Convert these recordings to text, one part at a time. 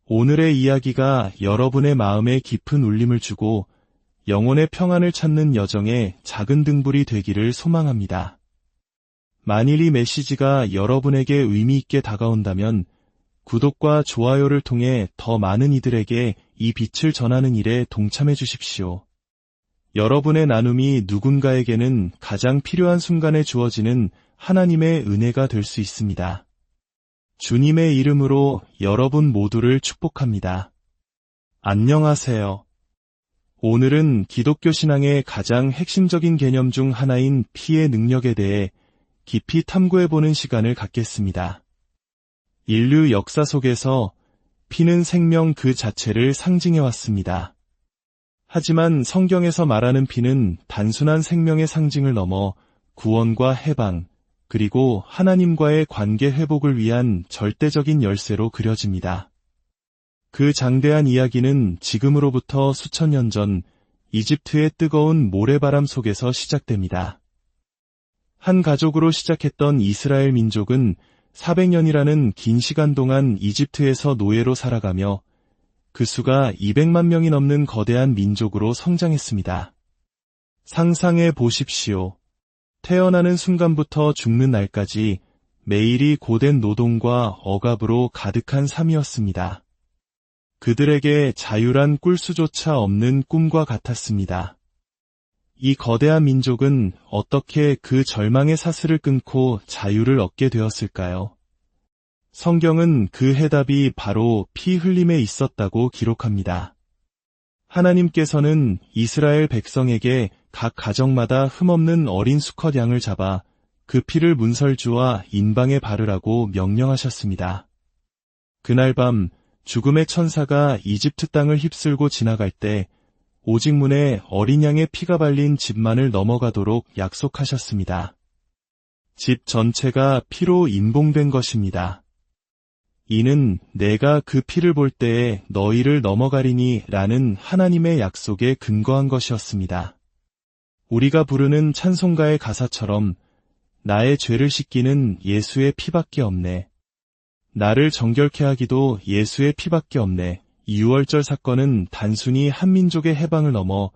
오늘의 이야기가 여러분의 마음에 깊은 울림을 주고 영혼의 평안을 찾는 여정에 작은 등불이 되기를 소망합니다. 만일 이 메시지가 여러분에게 의미 있게 다가온다면 구독과 좋아요를 통해 더 많은 이들에게 이 빛을 전하는 일에 동참해 주십시오. 여러분의 나눔이 누군가에게는 가장 필요한 순간에 주어지는 하나님의 은혜가 될 수 있습니다. 주님의 이름으로 여러분 모두를 축복합니다. 안녕하세요. 오늘은 기독교 신앙의 가장 핵심적인 개념 중 하나인 피의 능력에 대해 깊이 탐구해보는 시간을 갖겠습니다. 인류 역사 속에서 피는 생명 그 자체를 상징해왔습니다. 하지만 성경에서 말하는 피는 단순한 생명의 상징을 넘어 구원과 해방, 그리고 하나님과의 관계 회복을 위한 절대적인 열쇠로 그려집니다. 그 장대한 이야기는 지금으로부터 수천 년 전 이집트의 뜨거운 모래바람 속에서 시작됩니다. 한 가족으로 시작했던 이스라엘 민족은 400년이라는 긴 시간 동안 이집트에서 노예로 살아가며 그 수가 200만 명이 넘는 거대한 민족으로 성장했습니다. 상상해 보십시오. 태어나는 순간부터 죽는 날까지 매일이 고된 노동과 억압으로 가득한 삶이었습니다. 그들에게 자유란 꿀수조차 없는 꿈과 같았습니다. 이 거대한 민족은 어떻게 그 절망의 사슬을 끊고 자유를 얻게 되었을까요? 성경은 그 해답이 바로 피 흘림에 있었다고 기록합니다. 하나님께서는 이스라엘 백성에게 각 가정마다 흠없는 어린 수컷 양을 잡아 그 피를 문설주와 인방에 바르라고 명령하셨습니다. 그날 밤 죽음의 천사가 이집트 땅을 휩쓸고 지나갈 때 오직 문에 어린 양의 피가 발린 집만을 넘어가도록 약속하셨습니다. 집 전체가 피로 임봉된 것입니다. 이는 내가 그 피를 볼 때에 너희를 넘어가리니 라는 하나님의 약속에 근거한 것이었습니다. 우리가 부르는 찬송가의 가사처럼 나의 죄를 씻기는 예수의 피밖에 없네. 나를 정결케 하기도 예수의 피밖에 없네. 이 6월절 사건은 단순히 한 민족의 해방을 넘어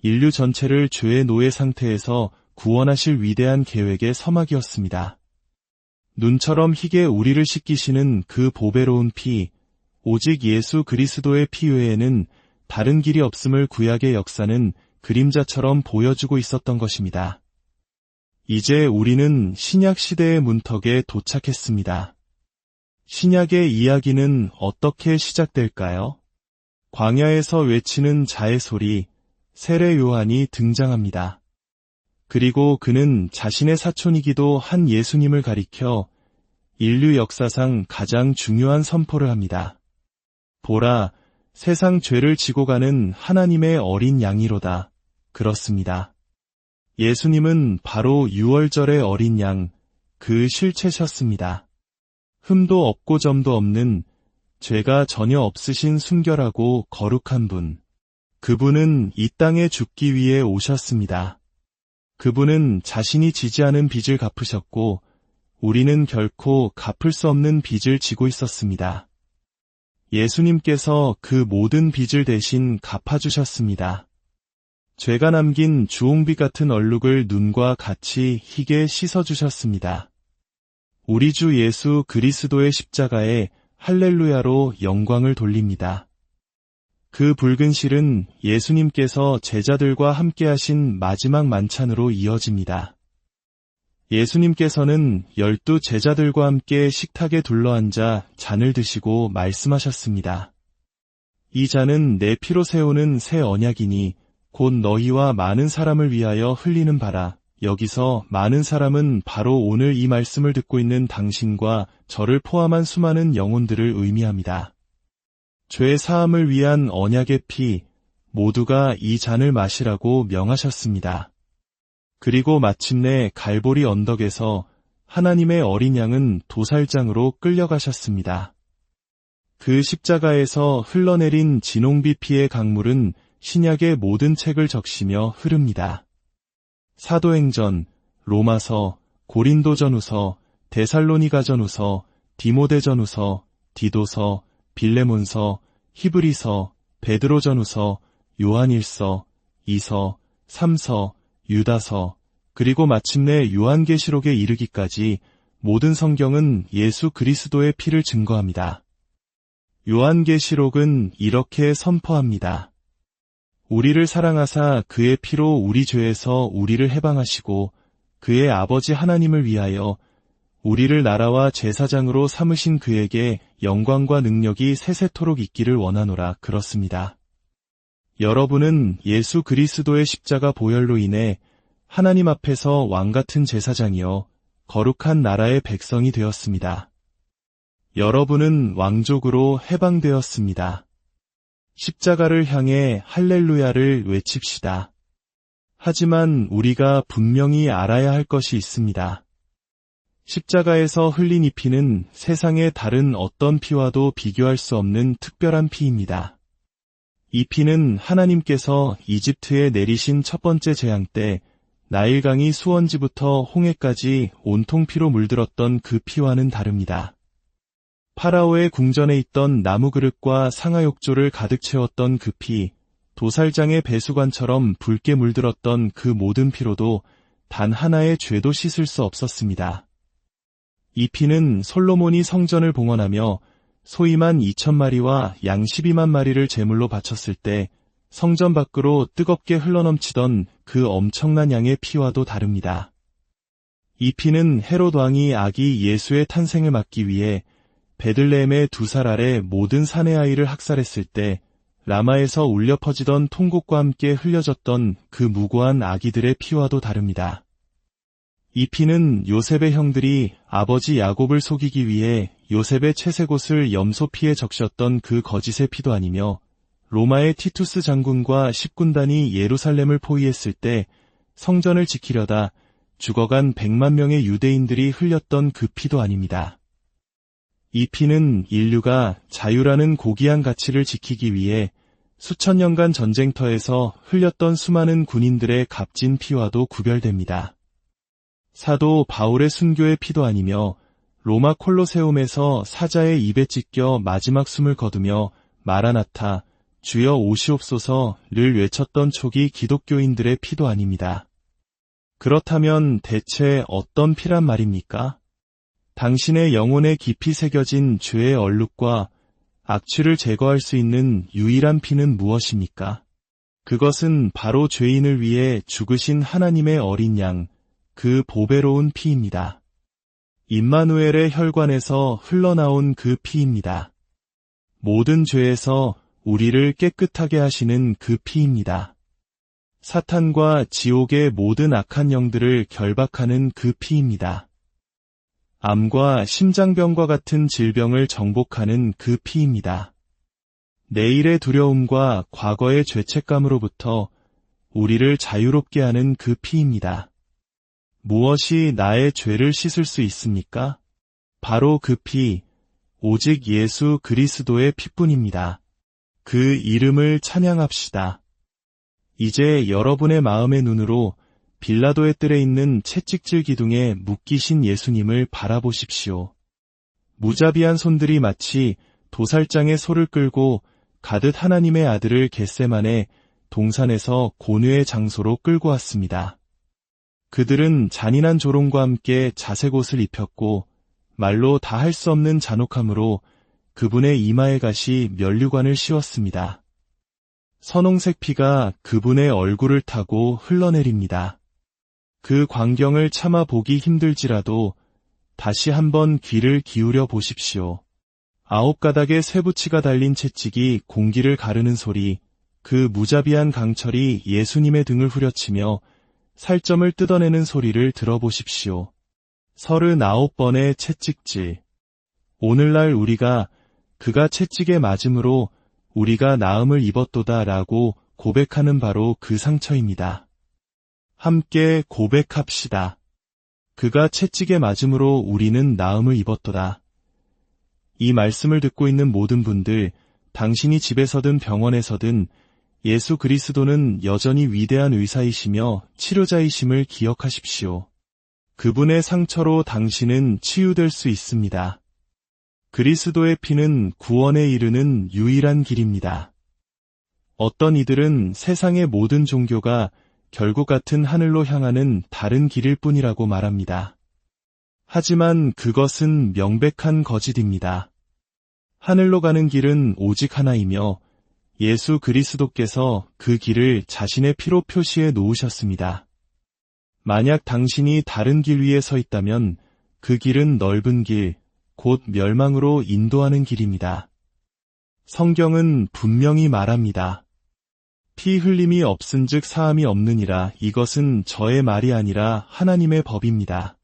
인류 전체를 죄의 노예 상태에서 구원하실 위대한 계획의 서막이었습니다. 눈처럼 희게 우리를 씻기시는 그 보배로운 피, 오직 예수 그리스도의 피 외에는 다른 길이 없음을 구약의 역사는 그림자처럼 보여주고 있었던 것입니다. 이제 우리는 신약 시대의 문턱에 도착했습니다. 신약의 이야기는 어떻게 시작될까요? 광야에서 외치는 자의 소리, 세례 요한이 등장합니다. 그리고 그는 자신의 사촌이기도 한 예수님을 가리켜 인류 역사상 가장 중요한 선포를 합니다. 보라, 세상 죄를 지고 가는 하나님의 어린 양이로다. 그렇습니다. 예수님은 바로 6월절의 어린 양, 그 실체셨습니다. 흠도 없고 점도 없는, 죄가 전혀 없으신 순결하고 거룩한 분. 그분은 이 땅에 죽기 위해 오셨습니다. 그분은 자신이 지지 않은 빚을 갚으셨고 우리는 결코 갚을 수 없는 빚을 지고 있었습니다. 예수님께서 그 모든 빚을 대신 갚아주셨습니다. 죄가 남긴 주홍빛 같은 얼룩을 눈과 같이 희게 씻어주셨습니다. 우리 주 예수 그리스도의 십자가에 할렐루야로 영광을 돌립니다. 그 붉은 실은 예수님께서 제자들과 함께 하신 마지막 만찬으로 이어집니다. 예수님께서는 12 제자들과 함께 식탁에 둘러앉아 잔을 드시고 말씀하셨습니다. 이 잔은 내 피로 세우는 새 언약이니 곧 너희와 많은 사람을 위하여 흘리는 바라. 여기서 많은 사람은 바로 오늘 이 말씀을 듣고 있는 당신과 저를 포함한 수많은 영혼들을 의미합니다. 죄 사함을 위한 언약의 피, 모두가 이 잔을 마시라고 명하셨습니다. 그리고 마침내 갈보리 언덕에서 하나님의 어린 양은 도살장으로 끌려가셨습니다. 그 십자가에서 흘러내린 진홍빛 피의 강물은 신약의 모든 책을 적시며 흐릅니다. 사도행전, 로마서, 고린도전후서, 데살로니가전후서, 디모데전후서, 디도서, 빌레몬서, 히브리서, 베드로전후서, 요한일서, 이서, 삼서, 유다서, 그리고 마침내 요한계시록에 이르기까지 모든 성경은 예수 그리스도의 피를 증거합니다. 요한계시록은 이렇게 선포합니다. 우리를 사랑하사 그의 피로 우리 죄에서 우리를 해방하시고 그의 아버지 하나님을 위하여 우리를 나라와 제사장으로 삼으신 그에게 영광과 능력이 세세토록 있기를 원하노라. 그렇습니다. 여러분은 예수 그리스도의 십자가 보혈로 인해 하나님 앞에서 왕같은 제사장이요 거룩한 나라의 백성이 되었습니다. 여러분은 왕족으로 해방되었습니다. 십자가를 향해 할렐루야를 외칩시다. 하지만 우리가 분명히 알아야 할 것이 있습니다. 십자가에서 흘린 이 피는 세상의 다른 어떤 피와도 비교할 수 없는 특별한 피입니다. 이 피는 하나님께서 이집트에 내리신 첫 번째 재앙 때 나일강이 수원지부터 홍해까지 온통 피로 물들었던 그 피와는 다릅니다. 파라오의 궁전에 있던 나무 그릇과 상하욕조를 가득 채웠던 그 피, 도살장의 배수관처럼 붉게 물들었던 그 모든 피로도 단 하나의 죄도 씻을 수 없었습니다. 이 피는 솔로몬이 성전을 봉헌하며 소이만 2,000마리와 양 12만 마리를 제물로 바쳤을 때 성전 밖으로 뜨겁게 흘러넘치던 그 엄청난 양의 피와도 다릅니다. 이 피는 헤롯 왕이 아기 예수의 탄생을 막기 위해 베들레헴의 2살 아래 모든 사내 아이를 학살했을 때 라마에서 울려 퍼지던 통곡과 함께 흘려졌던 그 무고한 아기들의 피와도 다릅니다. 이 피는 요셉의 형들이 아버지 야곱을 속이기 위해 요셉의 채색옷을 염소피에 적셨던 그 거짓의 피도 아니며 로마의 티투스 장군과 10군단이 예루살렘을 포위했을 때 성전을 지키려다 죽어간 100만 명의 유대인들이 흘렸던 그 피도 아닙니다. 이 피는 인류가 자유라는 고귀한 가치를 지키기 위해 수천 년간 전쟁터에서 흘렸던 수많은 군인들의 값진 피와도 구별됩니다. 사도 바울의 순교의 피도 아니며 로마 콜로세움에서 사자의 입에 찢겨 마지막 숨을 거두며 마라나타, 주여 오시옵소서를 외쳤던 초기 기독교인들의 피도 아닙니다. 그렇다면 대체 어떤 피란 말입니까? 당신의 영혼에 깊이 새겨진 죄의 얼룩과 악취를 제거할 수 있는 유일한 피는 무엇입니까? 그것은 바로 죄인을 위해 죽으신 하나님의 어린 양, 그 보배로운 피입니다. 임마누엘의 혈관에서 흘러나온 그 피입니다. 모든 죄에서 우리를 깨끗하게 하시는 그 피입니다. 사탄과 지옥의 모든 악한 영들을 결박하는 그 피입니다. 암과 심장병과 같은 질병을 정복하는 그 피입니다. 내일의 두려움과 과거의 죄책감으로부터 우리를 자유롭게 하는 그 피입니다. 무엇이 나의 죄를 씻을 수 있습니까? 바로 그 피, 오직 예수 그리스도의 피뿐입니다. 그 이름을 찬양합시다. 이제 여러분의 마음의 눈으로 빌라도의 뜰에 있는 채찍질 기둥에 묶이신 예수님을 바라보십시오. 무자비한 손들이 마치 도살장의 소를 끌고 가듯 하나님의 아들을 겟세마네 동산에서 곤유의 장소로 끌고 왔습니다. 그들은 잔인한 조롱과 함께 자색옷을 입혔고 말로 다 할 수 없는 잔혹함으로 그분의 이마에 가시 면류관을 씌웠습니다. 선홍색 피가 그분의 얼굴을 타고 흘러내립니다. 그 광경을 참아 보기 힘들지라도 다시 한번 귀를 기울여 보십시오. 9가닥의 쇠붙이가 달린 채찍이 공기를 가르는 소리, 그 무자비한 강철이 예수님의 등을 후려치며 살점을 뜯어내는 소리를 들어보십시오. 39번의 채찍질. 오늘날 우리가 그가 채찍에 맞음으로 우리가 나음을 입었도다 라고 고백하는 바로 그 상처입니다. 함께 고백합시다. 그가 채찍에 맞음으로 우리는 나음을 입었도다. 이 말씀을 듣고 있는 모든 분들, 당신이 집에서든 병원에서든 예수 그리스도는 여전히 위대한 의사이시며 치료자이심을 기억하십시오. 그분의 상처로 당신은 치유될 수 있습니다. 그리스도의 피는 구원에 이르는 유일한 길입니다. 어떤 이들은 세상의 모든 종교가 결국 같은 하늘로 향하는 다른 길일 뿐이라고 말합니다. 하지만 그것은 명백한 거짓입니다. 하늘로 가는 길은 오직 하나이며 예수 그리스도께서 그 길을 자신의 피로 표시해 놓으셨습니다. 만약 당신이 다른 길 위에 서 있다면 그 길은 넓은 길, 곧 멸망으로 인도하는 길입니다. 성경은 분명히 말합니다. 피 흘림이 없은즉 사함이 없느니라. 이것은 저의 말이 아니라 하나님의 법입니다.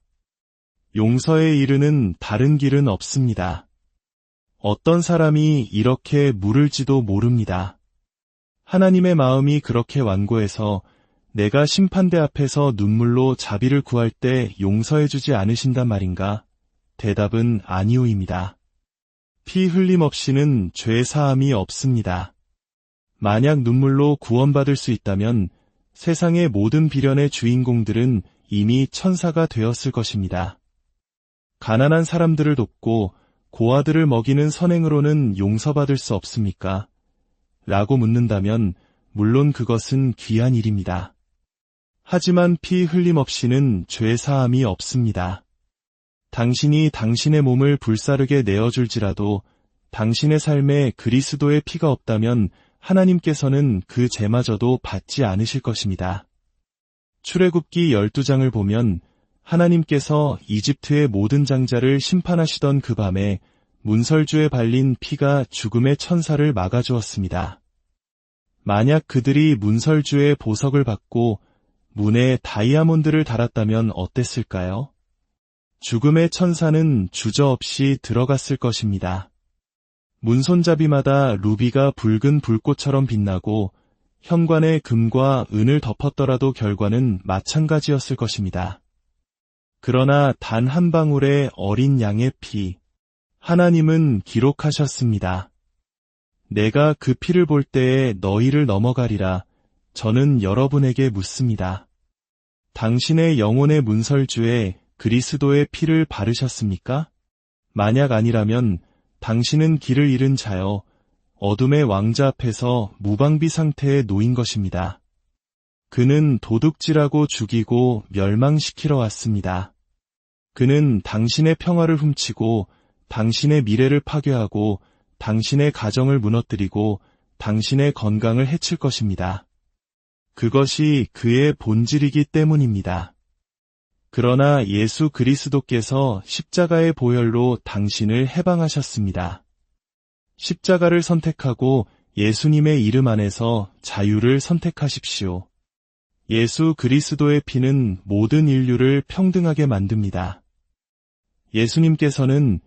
용서에 이르는 다른 길은 없습니다. 어떤 사람이 이렇게 물을지도 모릅니다. 하나님의 마음이 그렇게 완고해서 내가 심판대 앞에서 눈물로 자비를 구할 때 용서해주지 않으신단 말인가? 대답은 아니오입니다. 피 흘림 없이는 죄 사함이 없습니다. 만약 눈물로 구원받을 수 있다면 세상의 모든 비련의 주인공들은 이미 천사가 되었을 것입니다. 가난한 사람들을 돕고 고아들을 먹이는 선행으로는 용서받을 수 없습니까? 라고 묻는다면 물론 그것은 귀한 일입니다. 하지만 피 흘림 없이는 죄 사함이 없습니다. 당신이 당신의 몸을 불사르게 내어줄지라도 당신의 삶에 그리스도의 피가 없다면 하나님께서는 그 죄마저도 받지 않으실 것입니다. 출애굽기 12장을 보면 하나님께서 이집트의 모든 장자를 심판하시던 그 밤에 문설주에 발린 피가 죽음의 천사를 막아주었습니다. 만약 그들이 문설주의 보석을 받고 문에 다이아몬드를 달았다면 어땠을까요? 죽음의 천사는 주저없이 들어갔을 것입니다. 문손잡이마다 루비가 붉은 불꽃처럼 빛나고 현관에 금과 은을 덮었더라도 결과는 마찬가지였을 것입니다. 그러나 단 한 방울의 어린 양의 피, 하나님은 기록하셨습니다. 내가 그 피를 볼 때에 너희를 넘어가리라. 저는 여러분에게 묻습니다. 당신의 영혼의 문설주에 그리스도의 피를 바르셨습니까? 만약 아니라면 당신은 길을 잃은 자여 어둠의 왕자 앞에서 무방비 상태에 놓인 것입니다. 그는 도둑질하고 죽이고 멸망시키러 왔습니다. 그는 당신의 평화를 훔치고 당신의 미래를 파괴하고 당신의 가정을 무너뜨리고 당신의 건강을 해칠 것입니다. 그것이 그의 본질이기 때문입니다. 그러나 예수 그리스도께서 십자가의 보혈로 당신을 해방하셨습니다. 십자가를 선택하고 예수님의 이름 안에서 자유를 선택하십시오. 예수 그리스도의 피는 모든 인류를 평등하게 만듭니다. 예수님께서는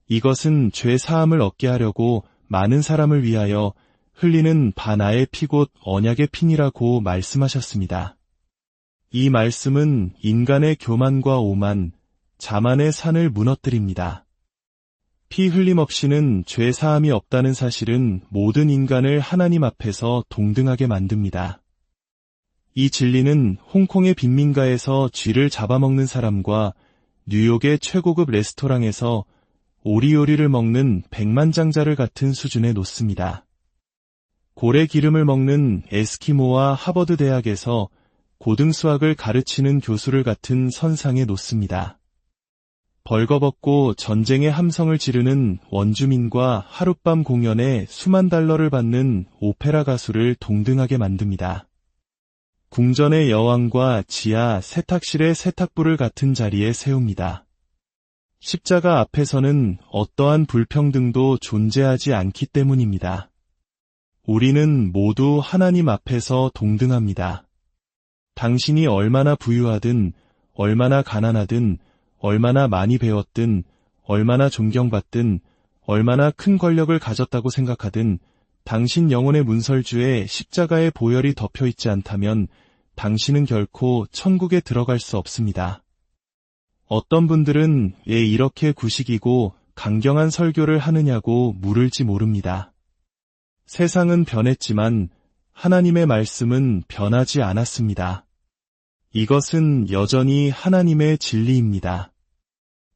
이것은 죄 사함을 얻게 하려고 많은 사람을 위하여 흘리는 바나의 피 곧 언약의 피니라고 말씀하셨습니다. 이 말씀은 인간의 교만과 오만, 자만의 산을 무너뜨립니다. 피 흘림 없이는 죄 사함이 없다는 사실은 모든 인간을 하나님 앞에서 동등하게 만듭니다. 이 진리는 홍콩의 빈민가에서 쥐를 잡아먹는 사람과 뉴욕의 최고급 레스토랑에서 오리오리를 먹는 백만장자를 같은 수준에 놓습니다. 고래 기름을 먹는 에스키모와 하버드 대학에서 고등수학을 가르치는 교수를 같은 선상에 놓습니다. 벌거벗고 전쟁의 함성을 지르는 원주민과 하룻밤 공연에 수만 달러를 받는 오페라 가수를 동등하게 만듭니다. 궁전의 여왕과 지하 세탁실의 세탁부를 같은 자리에 세웁니다. 십자가 앞에서는 어떠한 불평등도 존재하지 않기 때문입니다. 우리는 모두 하나님 앞에서 동등합니다. 당신이 얼마나 부유하든, 얼마나 가난하든, 얼마나 많이 배웠든, 얼마나 존경받든, 얼마나 큰 권력을 가졌다고 생각하든, 당신 영혼의 문설주에 십자가의 보혈이 덮여있지 않다면 당신은 결코 천국에 들어갈 수 없습니다. 어떤 분들은 왜 이렇게 구식이고 강경한 설교를 하느냐고 물을지 모릅니다. 세상은 변했지만 하나님의 말씀은 변하지 않았습니다. 이것은 여전히 하나님의 진리입니다.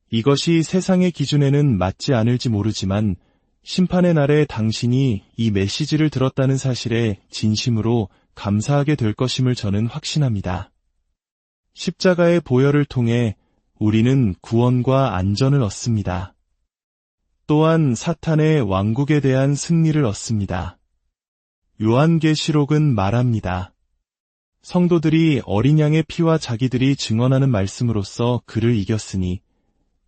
이것이 세상의 기준에는 맞지 않을지 모르지만 심판의 날에 당신이 이 메시지를 들었다는 사실에 진심으로 감사하게 될 것임을 저는 확신합니다. 십자가의 보혈을 통해 우리는 구원과 안전을 얻습니다. 또한 사탄의 왕국에 대한 승리를 얻습니다. 요한계시록은 말합니다. 성도들이 어린 양의 피와 자기들이 증언하는 말씀으로써 그를 이겼으니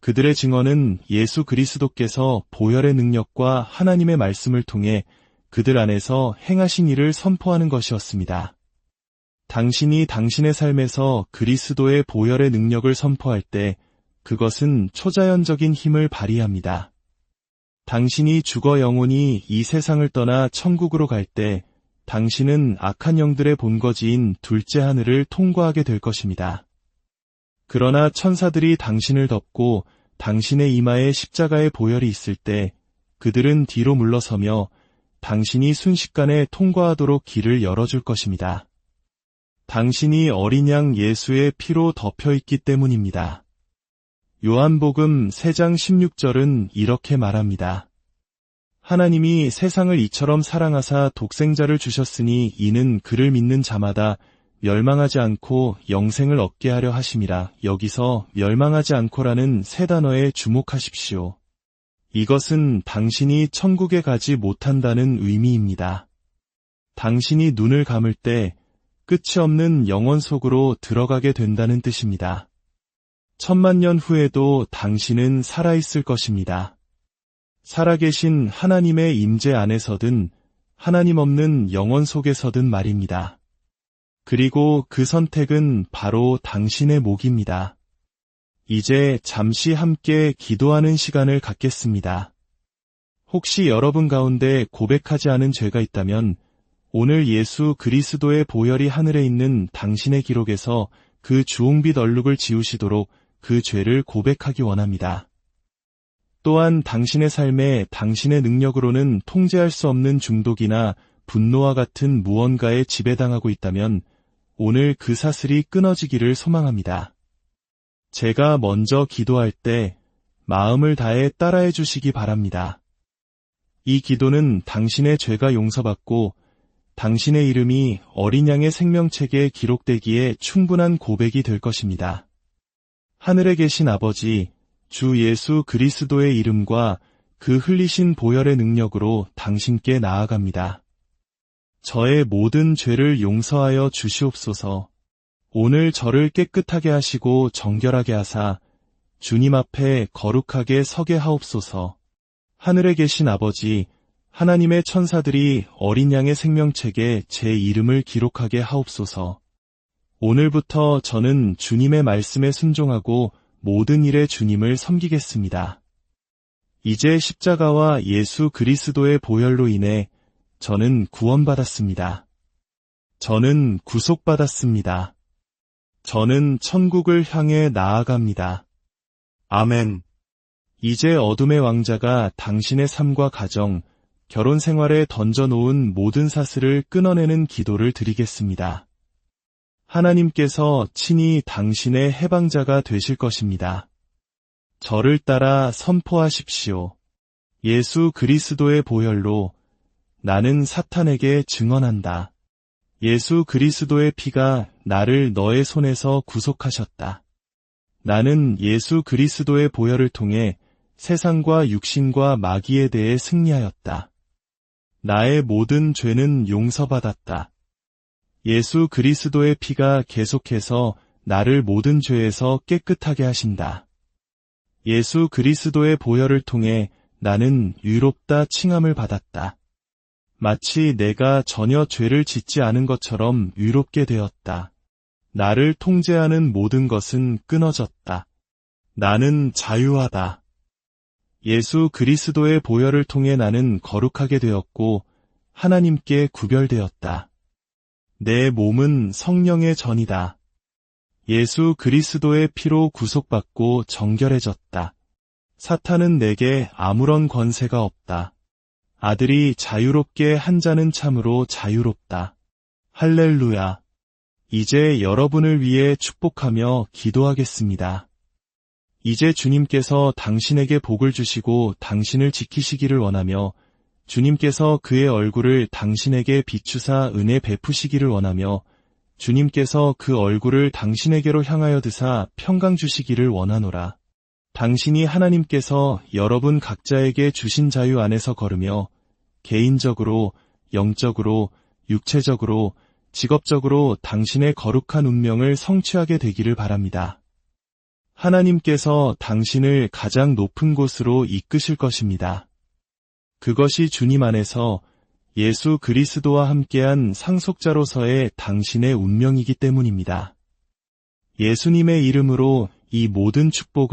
그들의 증언은 예수 그리스도께서 보혈의 능력과 하나님의 말씀을 통해 그들 안에서 행하신 일을 선포하는 것이었습니다. 당신이 당신의 삶에서 그리스도의 보혈의 능력을 선포할 때 그것은 초자연적인 힘을 발휘합니다. 당신이 죽어 영혼이 이 세상을 떠나 천국으로 갈 때 당신은 악한 영들의 본거지인 둘째 하늘을 통과하게 될 것입니다. 그러나 천사들이 당신을 덮고 당신의 이마에 십자가의 보혈이 있을 때 그들은 뒤로 물러서며 당신이 순식간에 통과하도록 길을 열어줄 것입니다. 당신이 어린 양 예수의 피로 덮여있기 때문입니다. 요한복음 3장 16절은 이렇게 말합니다. 하나님이 세상을 이처럼 사랑하사 독생자를 주셨으니 이는 그를 믿는 자마다 멸망하지 않고 영생을 얻게 하려 하심이라. 여기서 멸망하지 않고라는 세 단어에 주목하십시오. 이것은 당신이 천국에 가지 못한다는 의미입니다. 당신이 눈을 감을 때 끝이 없는 영원 속으로 들어가게 된다는 뜻입니다. 1000만 년 후에도 당신은 살아있을 것입니다. 살아계신 하나님의 임재 안에서든 하나님 없는 영원 속에서든 말입니다. 그리고 그 선택은 바로 당신의 몫입니다. 이제 잠시 함께 기도하는 시간을 갖겠습니다. 혹시 여러분 가운데 고백하지 않은 죄가 있다면 오늘 예수 그리스도의 보혈이 하늘에 있는 당신의 기록에서 그 주홍빛 얼룩을 지우시도록 그 죄를 고백하기 원합니다. 또한 당신의 삶에 당신의 능력으로는 통제할 수 없는 중독이나 분노와 같은 무언가에 지배당하고 있다면 오늘 그 사슬이 끊어지기를 소망합니다. 제가 먼저 기도할 때 마음을 다해 따라해 주시기 바랍니다. 이 기도는 당신의 죄가 용서받고 당신의 이름이 어린 양의 생명책에 기록되기에 충분한 고백이 될 것입니다. 하늘에 계신 아버지, 주 예수 그리스도의 이름과 그 흘리신 보혈의 능력으로 당신께 나아갑니다. 저의 모든 죄를 용서하여 주시옵소서. 오늘 저를 깨끗하게 하시고 정결하게 하사 주님 앞에 거룩하게 서게 하옵소서. 하늘에 계신 아버지, 하나님의 천사들이 어린 양의 생명책에 제 이름을 기록하게 하옵소서. 오늘부터 저는 주님의 말씀에 순종하고 모든 일에 주님을 섬기겠습니다. 이제 십자가와 예수 그리스도의 보혈로 인해 저는 구원받았습니다. 저는 구속받았습니다. 저는 천국을 향해 나아갑니다. 아멘. 이제 어둠의 왕자가 당신의 삶과 가정, 결혼 생활에 던져놓은 모든 사슬을 끊어내는 기도를 드리겠습니다. 하나님께서 친히 당신의 해방자가 되실 것입니다. 저를 따라 선포하십시오. 예수 그리스도의 보혈로 나는 사탄에게 증언한다. 예수 그리스도의 피가 나를 너의 손에서 구속하셨다. 나는 예수 그리스도의 보혈을 통해 세상과 육신과 마귀에 대해 승리하였다. 나의 모든 죄는 용서받았다. 예수 그리스도의 피가 계속해서 나를 모든 죄에서 깨끗하게 하신다. 예수 그리스도의 보혈을 통해 나는 의롭다 칭함을 받았다. 마치 내가 전혀 죄를 짓지 않은 것처럼 의롭게 되었다. 나를 통제하는 모든 것은 끊어졌다. 나는 자유하다. 예수 그리스도의 보혈을 통해 나는 거룩하게 되었고 하나님께 구별되었다. 내 몸은 성령의 전이다. 예수 그리스도의 피로 구속받고 정결해졌다. 사탄은 내게 아무런 권세가 없다. 아들이 자유롭게 한 자는 참으로 자유롭다. 할렐루야. 이제 여러분을 위해 축복하며 기도하겠습니다. 이제 주님께서 당신에게 복을 주시고 당신을 지키시기를 원하며 주님께서 그의 얼굴을 당신에게 비추사 은혜 베푸시기를 원하며 주님께서 그 얼굴을 당신에게로 향하여 드사 평강 주시기를 원하노라. 당신이 하나님께서 여러분 각자에게 주신 자유 안에서 걸으며 개인적으로, 영적으로, 육체적으로, 직업적으로 당신의 거룩한 운명을 성취하게 되기를 바랍니다. 하나님께서 당신을 가장 높은 곳으로 이끄실 것입니다. 그것이 주님 안에서 예수 그리스도와 함께한 상속자로서의 당신의 운명이기 때문입니다. 예수님의 이름으로 이 모든 축복을